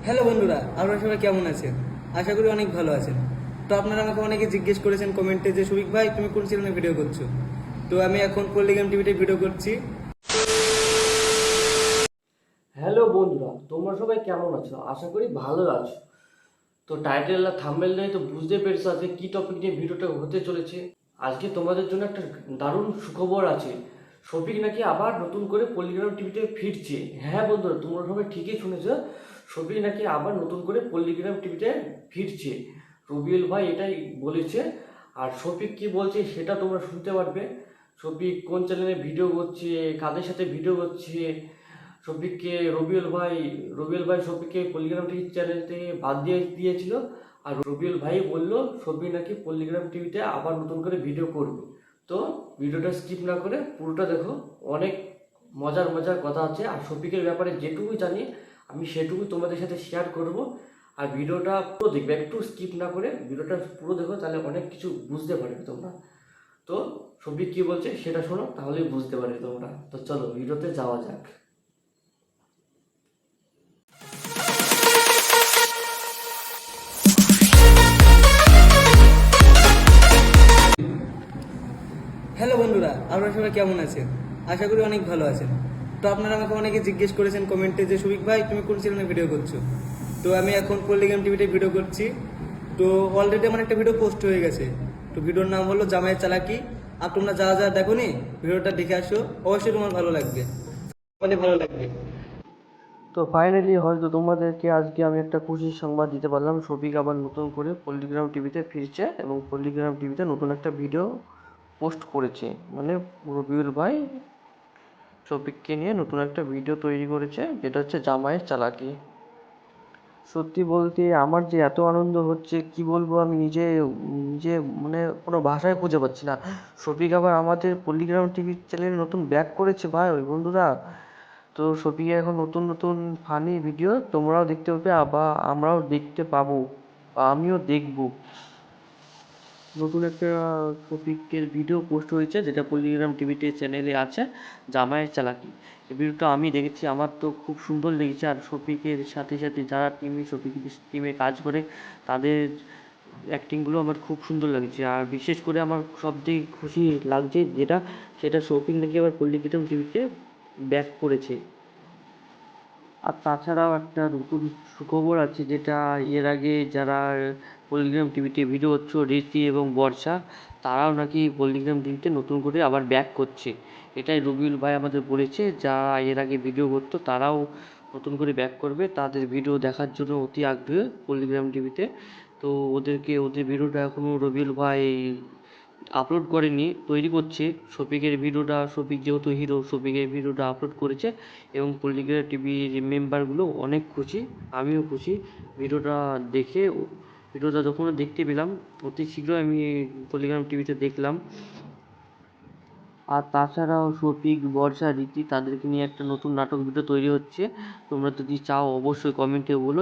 Hello বন্ধুরা, আপনারা সবাই কেমন আছেন? আশা করি অনেক ভালো আছেন। তো আপনারা আমাকে অনেকে জিজ্ঞেস করেছেন কমেন্টে যে শফিক ভাই তুমি কোন চ্যানেলে ভিডিও করছো। তো আমি এখন পল্লিগ্রাম টিভিতে ভিডিও করছি। হ্যালো বন্ধুরা, তোমরা সবাই কেমন আছো? আশা করি ভালো আছো। তো টাইটেল আর থাম্বনেল নিয়ে তো বুঝতে পেরেছো আজকে কি টপিক নিয়ে ভিডিওটা হতে চলেছে। আজকে তোমাদের জন্য একটা দারুণ সুখবর আছে। শফিক নাকি আবার নতুন করে পল্লিগ্রাম টিভিতে ফিরছে। হ্যাঁ বন্ধুরা, তোমরা সবাই ঠিকই শুনেছো। শফিক নাকি আবার নতুন করে পল্লিগ্রাম টিভিতে ফিরছে। রবিউল ভাই এটাই বলেছে। আর শফিক কি বলছে সেটা তোমরা শুনতে পারবে। শফিক কোন চ্যানেলে ভিডিও করছে, কাদের সাথে ভিডিও করছে। শফিককে রবিউল ভাই শফিককে পল্লিগ্রাম টিভি চ্যানেল থেকে বাদ দিয়েছিল। আর রবিউল ভাই বললো শফিক নাকি পল্লিগ্রাম টিভিতে আবার নতুন করে ভিডিও করবে। তো ভিডিওটা স্কিপ না করে পুরোটা দেখো। অনেক মজার মজার কথা আছে, আর শফিকের ব্যাপারে যেটুকু জানি আমি সেটুকু তোমাদের সাথে শেয়ার করব। আর ভিডিওটা পুরো দেখবে, একটু স্কিপ না করে ভিডিওটা পুরো দেখো, তাহলে অনেক কিছু বুঝতে পারবে তোমরা। তো শফিক কি বলছে সেটা শোনো, তাহলেই বুঝতে পারবে তোমরা। তো চলো ভিডিওতে যাওয়া যাক। হ্যালো বন্ধুরা, আপনারা সবাই কেমন আছেন? আশা করি অনেক ভালো আছেন। তো আপনারা আমাকে অনেকে জিজ্ঞেস করেছেন কমেন্টে যে শফিক ভাই তুমি কোন চ্যানেলে ভিডিও করছো। তো আমি এখন পল্লিগ্রাম টিভিতে ভিডিও করছি। তো অলরেডি আমার একটা ভিডিও পোস্ট হয়ে গেছে। তো ভিডিওর নাম হলো জামাইয়ের চালাকি। আর তোমরা যা দেখো নি, ভিডিওটা দেখে আসো, অবশ্যই তোমার ভালো লাগবে, মানে ভালো লাগবে। তো ফাইনালি হয়তো তোমাদেরকে আজকে আমি একটা খুশির সংবাদ দিতে পারলাম। শফিক আবার নতুন করে পল্লিগ্রাম টিভিতে ফিরছে এবং পল্লিগ্রাম টিভিতে নতুন একটা ভিডিও পোস্ট করেছে। মানে রবিউল ভাই শফিককে নিয়ে নতুন একটা ভিডিও তৈরি করেছে, যেটা হচ্ছে জামাইয়ের চালাকি। সত্যি বলতে আমার যে এত আনন্দ হচ্ছে কি বলবো, আমি নিজে নিজে মানে কোনো ভাষায় খুঁজে পাচ্ছি না। শফিক আবার আমাদের পল্লিগ্রাম টিভি চ্যানেলে নতুন ব্যাক করেছে ভাই, ওই বন্ধুরা। তো শফিকের এখন নতুন নতুন ফানি ভিডিও তোমরাও দেখতে পাবে, আবার আমরাও দেখতে পাবো, বা আমিও দেখবো। নতুন একটা শফিকের ভিডিও পোস্ট হয়েছে, যেটা পল্লিগ্রাম টিভিতে চ্যানেলে আছে, জামাইয়ের চালাকি। এই ভিডিওটা আমি দেখেছি, আমার তো খুব সুন্দর লেগেছে। আর শফিকের সাথে সাথে যারা শফিকের টিমে কাজ করে তাদের অ্যাক্টিংগুলো আমার খুব সুন্দর লাগছে। আর বিশেষ করে আমার সবথেকে খুশি লাগছে সেটা শফিক নাকি আবার পল্লিগ্রাম টিভিতে ব্যাক করেছে। আর তাছাড়াও একটা নতুন সুখবর আছে, যেটা এর আগে যারা পল্লিগ্রাম টিভিতে ভিডিও করছো, ঋষি এবং বর্ষা, তারাও নাকি পল্লিগ্রাম টিভিতে নতুন করে আবার ব্যাক করছে। এটাই রবিউল ভাই আমাদের বলেছে, যারা এর আগে ভিডিও করতো তারাও নতুন করে ব্যাক করবে। তাদের ভিডিও দেখার জন্য অতি আগ্রহী পল্লিগ্রাম টিভিতে। তো ওদের ভিডিওটা এখনও রবিউল ভাই আপলোড করেনি, তৈরি করছে। শফিক যেহেতু হিরো, শফিকের ভিডিওটা আপলোড করেছে এবং পল্লিগ্রাম টিভির মেম্বারগুলো অনেক খুশি, আমিও খুশি। ভিডিওটা দেখে ভিডিওটা যখন দেখতে পেলাম, অতি শীঘ্রই আমি পল্লিগ্রাম টিভিতে দেখলাম। আর তাছাড়াও শফিক, বর্ষা, রীতি তাদেরকে নিয়ে একটা নতুন নাটক ভিডিও তৈরি হচ্ছে। তোমরা যদি চাও অবশ্যই কমেন্টে বলো,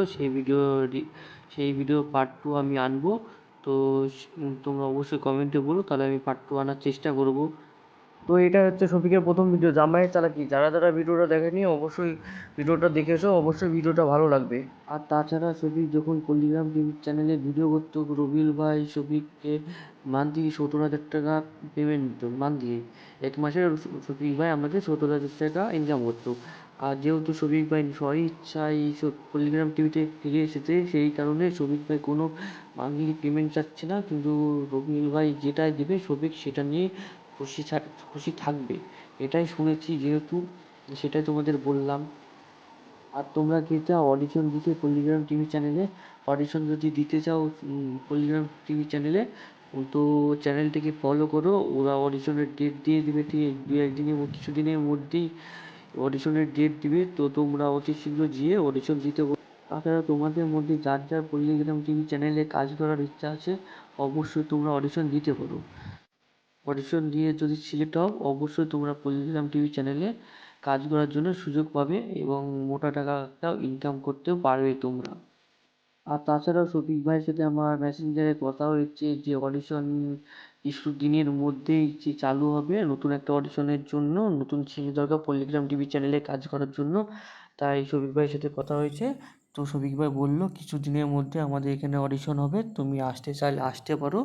সেই ভিডিও পার্ট টু আমি আনবো। তো তোমরা অবশ্যই কমেন্টে বলো, তাহলে আমি পার্ট টু আনার চেষ্টা করবো। তো এটা হচ্ছে শফিকের প্রথম ভিডিও, জামাইয়ের চালাকি। যারা যারা ভিডিওটা দেখেনি অবশ্যই ভিডিওটা দেখে এসো, অবশ্যই ভিডিওটা ভালো লাগবে। আর তাছাড়া শফিক যখন পল্লিগ্রাম টিভি চ্যানেলে ভিডিও করতো, রবিউল ভাই শফিককে মান্থলি 70,000 টাকা পেমেন্ট দিত, মান্থলি। এক মাসে শফিক ভাই আমাদের 70,000 টাকা ইনকাম করতো। আর যেহেতু শফিক ভাই স্বইচ্ছায় পল্লিগ্রাম টিভিতে ফিরে এসেছে, সেই কারণে শফিক ভাই কোনো মান্থলি পেমেন্ট চাচ্ছে না। কিন্তু রবিউল ভাই যেটাই দেবে শফিক সেটা নিয়ে খুশি থাকবে, এটাই শুনেছি যেহেতু, সেটাই তোমাদের বললাম। আর তোমরা কি চাও অডিশন দিতে পল্লিগ্রাম টিভি চ্যানেলে? অডিশন যদি দিতে চাও পল্লিগ্রাম টিভি চ্যানেলে, তো চ্যানেলটিকে ফলো করো। ওরা অডিশনের ডেট দিয়ে দিবে, ঠিক দু একদিনের কিছুদিনের মধ্যেই অডিশনের ডেট দিবে। তো তোমরা অতি শীঘ্র গিয়ে অডিশন দিতে পারো। তাছাড়া তোমাদের মধ্যে যার যার পল্লিগ্রাম টিভি চ্যানেলে কাজ করার ইচ্ছা আছে, অবশ্যই তোমরা অডিশন দিতে পারো। অডিশন দিয়ে যদি সিলেক্ট হও, অবশ্যই তোমরা পল্লিগ্রাম টিভি চ্যানেলে কাজ করার জন্য সুযোগ পাবে এবং মোটা টাকাটাও ইনকাম করতেও পারবে তোমরা। আর তাছাড়াও শফিক ভাইয়ের সাথে আমার মেসেঞ্জারে কথা হয়েছে যে অডিশন কিছু দিনের মধ্যেই যে চালু হবে, নতুন একটা অডিশনের জন্য নতুন ছেলে দরকার পল্লিগ্রাম টিভি চ্যানেলে কাজ করার জন্য। তাই শফিক ভাইয়ের সাথে কথা হয়েছে, তো শফিক ভাই বললো কিছু দিনের মধ্যে আমাদের এখানে অডিশন হবে, তুমি আসতে চাইলে আসতে পারো।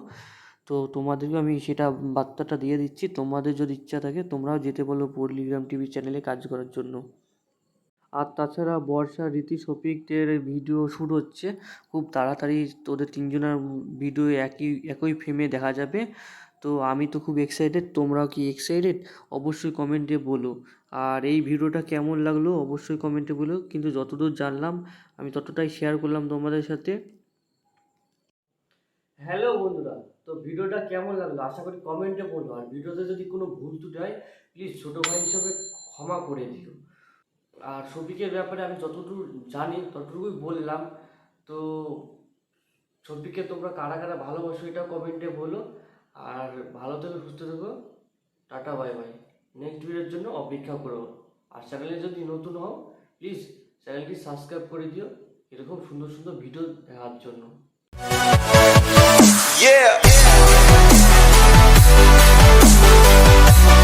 তো তোমাদেরকে আমি সেটা বার্তাটা দিয়ে দিচ্ছি, তোমাদের যদি ইচ্ছা থাকে তোমরাও যেতে বলো পল্লিগ্রাম টিভি চ্যানেলে কাজ করার জন্য। আর তাছাড়া বর্ষা, রীতি, শফিকদের ভিডিও শ্যুট হচ্ছে খুব তাড়াতাড়ি, তোদের তিনজনের ভিডিও একই ফ্রেমে দেখা যাবে। তো আমি তো খুব এক্সাইটেড, তোমরাও কি এক্সাইটেড অবশ্যই কমেন্টে বলো। আর এই ভিডিওটা কেমন লাগলো অবশ্যই কমেন্টে বলো, কিন্তু যতদূর জানলাম আমি ততটাই শেয়ার করলাম তোমাদের সাথে। হ্যালো বন্ধুরা, তো ভিডিওটা কেমন লাগলো আশা করি কমেন্টে বলো। আর ভিডিওতে যদি কোনো ভুল ত্রুটি হয় প্লিজ ছোটো ভাই হিসেবে ক্ষমা করে দিও। আর শফিকের ব্যাপারে আমি যতটুকু জানি ততটুকুই বললাম। তো শফিককে তোমরা কারা কারা ভালোবাসো এটাও কমেন্টে বলো। আর ভালো থেকো, সুস্থ থেকো, টাটা বাই বাই। নেক্সট ভিডিওর জন্য অপেক্ষা করো। আর চ্যানেলে যদি নতুন হও প্লিজ চ্যানেলটি সাবস্ক্রাইব করে দিও এরকম সুন্দর সুন্দর ভিডিও দেখার জন্য।